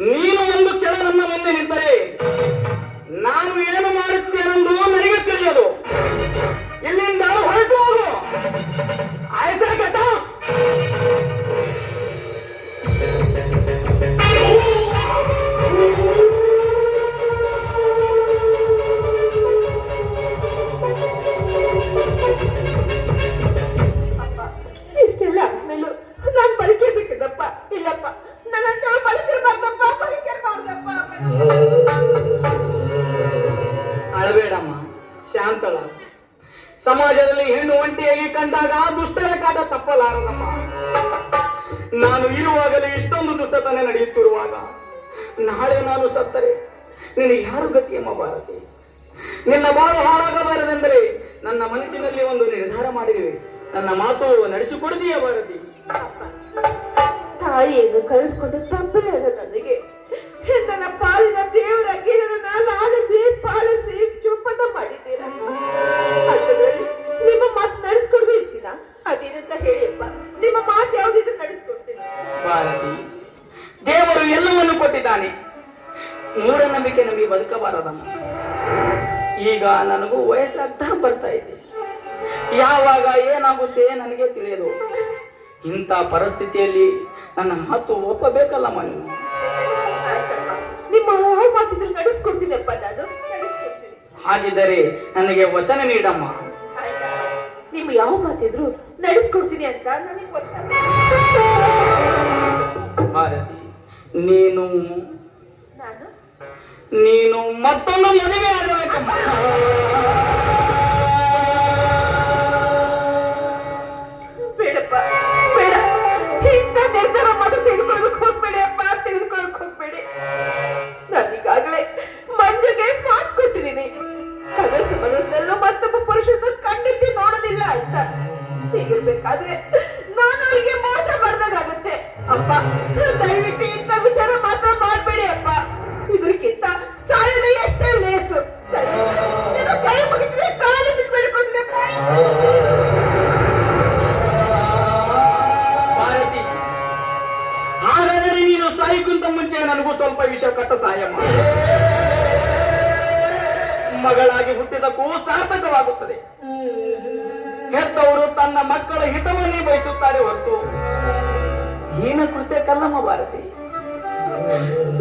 ನೀನು ಒಂದು ಕ್ಷಣ ನನ್ನ ಮುಂದೆ ನಿಂತರೆ ನಾನು ಏನು ಮಾಡುತ್ತೇನೆಂದು ನನಗೆ ತಿಳಿಯದು. ಇಲ್ಲಿಂದ ಹೊರಟು ಹೋಗು. ಆಯ್ಸ ಕಟ. ಇಷ್ಟೆಲ್ಲ ಆದ್ಮೇಲೂ ನಾನ್ ಬದುಕೇಬೇಕಿದ್ದಪ್ಪ. ಇಲ್ಲಪ್ಪ, ನನ್ನ ಬದುಕಿರ್ಬಾರ್ದಪ್ಪ, ಬದುಕಿರ್ಬಾರ್ದಪ್ಪ. ಅಳಬೇಡಮ್ಮ, ಶಾಂತಳ. ಸಮಾಜದಲ್ಲಿ ಹೆಣ್ಣು ಒಂಟಿಯಾಗಿ ಕಂಡಾಗ ದುಷ್ಟರ ಕಾಟ ತಪ್ಪಲಾರದಮ್ಮ. ನಾನು ಇರುವಾಗಲೇ ಇಷ್ಟೊಂದು ದುಷ್ಟತನ ನಡೆಯುತ್ತಿರುವಾಗ ನಾಳೆ ನಾನು ಸತ್ತರೆ ನಿನಗೆ ಯಾರು ಗತಿಯಮ್ಮ ಭಾರತಿ? ನಿನ್ನ ಬಾಳು ಹಾಳಾಗಬಾರದೆಂದರೆ ನನ್ನ ಮನಸ್ಸಿನಲ್ಲಿ ಒಂದು ನಿರ್ಧಾರ ಮಾಡಿರುವೆ. ನನ್ನ ಮಾತು ನಡೆಸಿಕೊಡುದೀಯ ಭಾರತಿ? ತಾಯಿಯನ್ನು ಕಳೆದುಕೊಂಡು ತಪ್ಪಲೇ ಅದ ನನಗೆ. ನನ್ನ ಪಾಲಿನ ದೇವರಾಗಿ ನನ್ನ ಲಾಲಿಸಿ ಪಾಲಿಸಿ ಚುಪ್ಪತ ಮಾಡಿದ್ದೀರ. ಅದರಲ್ಲಿ ನಿಮ್ಮ ಮಾತು ನಡೆಸ್ಕೊಡ್ದು ಇರ್ತೀರಾ? ಅದೇನಂತ ಹೇಳಿಯಪ್ಪ, ನಿಮ್ಮ ಮಾತು ಯಾವ್ದಿದ್ರು ನಡೆಸ್ಕೊಡ್ತೀನಿ. ಭಾರತಿ, ದೇವರು ಎಲ್ಲವನ್ನು ಕೊಟ್ಟಿದ್ದಾನೆ. ಮೂಢನಂಬಿಕೆ ನಂಬಿ ಬದುಕಬಾರದಮ್ಮ. ಈಗ ನನಗೂ ವಯಸ್ಸಾಗ್ತಾ ಬರ್ತಾ ಇದೆ. ಯಾವಾಗ ಏನಾಗುತ್ತೆ ನನಗೆ ತಿಳಿಯದು. ಇಂಥ ಪರಿಸ್ಥಿತಿಯಲ್ಲಿ ನನ್ನ ಮಾತು ಒಪ್ಪಬೇಕಲ್ಲಮ್ಮ ನೀನು. ನಿಮ್ಮ ಯಾವ ಮಾತಿದ್ರು ನಡೆಸ್ಕೊಡ್ತೀನಪ್ಪ, ನಾನು ನಡೆಸ್ಕೊಡ್ತೀನಿ. ಹಾಗಿದ್ದರೆ ನನಗೆ ವಚನ ನೀಡಮ್ಮ. ನಿಮ್ಮ ಯಾವ ಮಾತಿದ್ರು ನಡೆಸ್ಕೊಡ್ತೀನಿ ಅಂತ ನನಗೆ ವಚನ. ಭಾರತಿ, ನೀನು ಮತ್ತೊಂದು ಮದುವೆ ಆಗಬೇಕಮ್ಮ. ಬೇಡಪ್ಪ, ಬೇಡ. ಇಂಥ ನಿರ್ಧಾರ ಮಾತ್ರ ತೆಗೆದುಕೊಳ್ಳೋದಕ್ಕೆ ಹೋಗ್ಬೇಡಿ ಅಪ್ಪ, ತೆಗೆದುಕೊಳ್ಳೋಕೆ ಹೋಗ್ಬೇಡಿ. ನಾನೀಗಾಗಲೇ ಮಂಜುಗೆ ಮಾತು ಕೊಟ್ಟಿದ್ದೀನಿ. ಕನಸು ಮನಸ್ಸಲ್ಲೂ ಮತ್ತೊಬ್ಬ ಪುರುಷನ ಕಣ್ಣಿಟ್ಟು ನೋಡೋದಿಲ್ಲ ಅಂತ. ಹೀಗಿರ್ಬೇಕಾದ್ರೆ ನಾನು ಅವರಿಗೆ ಮೋಸ ಮಾಡ್ದಾಗುತ್ತೆ ಅಪ್ಪ. ದಯವಿಟ್ಟು ಇಂಥ ವಿಚಾರ ಮಾತ್ರ ಮಾಡ್ಬೇಡಿ ಅಪ್ಪ. ಇದಕ್ಕಿಂತ ಸಾಯದ ಎಷ್ಟೇ ಲೇಸು. ನಿಮ್ಮ ಕೈ ಮುಗಿದ್ರೆ ಕಾಲಿನ ಬೆಳ್ಕೊಳ್ತಿದೆ. ಭಾರತಿ, ಹಾಗಾದರೆ ನೀನು ಸಾಯಿಕ್ಕಿಂತ ಮುಂಚೆ ನನಗೂ ಸ್ವಲ್ಪ ವಿಷಯ ಕಟ್ಟ ಸಹಾಯ ಮಾಡು. ಮಗಳಾಗಿ ಹುಟ್ಟಿದಕ್ಕೂ ಸಾರ್ಥಕವಾಗುತ್ತದೆ. ಹೆತ್ತವರು ತನ್ನ ಮಕ್ಕಳ ಹಿತವನ್ನೇ ಬಯಸುತ್ತಾರೆ ಹೊರತು ಹೀನ ಕೃತ್ಯಕ್ಕಲ್ಲಮ್ಮ ಭಾರತಿ.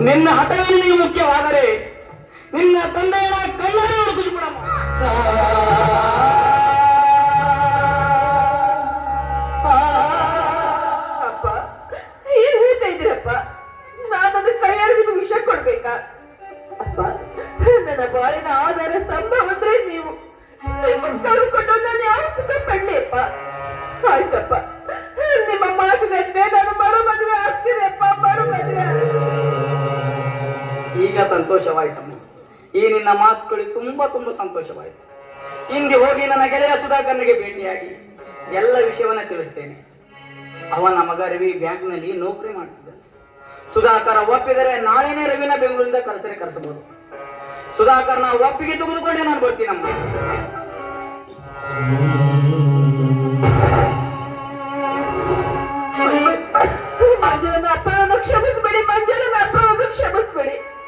ನಿನ್ನ ಹಠವೇ ಮುಖ್ಯವಾದರೆ ನಿನ್ನ ತಂದೆಯ ಕಣ್ಣಾರೆ ಹುಡುಕಿಬಿಡಮ್ಮ. ಅಪ್ಪ, ಏನ್ ಹೇಳ್ತಾ ಇದ್ದೀರಪ್ಪ? ನಾನದು ಕೈಯಾರ ನಿಮಗೆ ವಿಷಯ ಕೊಡ್ಬೇಕಾ? ಅಪ್ಪ, ನನ್ನ ಬಾಳಿನ ಆಧಾರ ಸ್ತಂಭ ಅಂದ್ರೆ ನೀವು. ನಿಮ್ಮನ್ನು ಕಳೆದುಕೊಂಡು ನಾನು ಯಾವ ಸುಖ ಪಡ್ಲಿ ಅಪ್ಪ? ಆಯ್ತಪ್ಪ, ನಿಮ್ಮ ಮಾತುಗಂತೆ ನಾನು ಮರು ಮದುವೆ ಆಗ್ತೀನಿ ಅಪ್ಪ, ಮರು ಮದುವೆ. ಈಗ ಸಂತೋಷವಾಯ್ತಮ್ಮ. ಈ ನಿನ್ನ ಮಾತುಗಳು ತುಂಬಾ ಸಂತೋಷವಾಯಿತು. ಹಿಂದೆ ಹೋಗಿ ನನ್ನ ಗೆಳೆಯ ಸುಧಾಕರ್ನಿಗೆ ಭೇಟಿಯಾಗಿ ಎಲ್ಲ ವಿಷಯವನ್ನ ತಿಳಿಸ್ತೇನೆ. ಅವನ ಮಗ ರವಿ ಬ್ಯಾಂಕ್ನಲ್ಲಿ ನೌಕರಿ ಮಾಡ್ತಿದ್ದಾನೆ. ಸುಧಾಕರ ಒಪ್ಪಿದರೆ ನಾಳೆನೇ ರವಿನ ಬೆಂಗಳೂರಿಂದ ಕರೆಸಬಹುದು. ಸುಧಾಕರ್ನ ಒಪ್ಪಿಗೆ ತೆಗೆದುಕೊಂಡೇ ನಾನು ಬರ್ತೀನಮ್ಮ.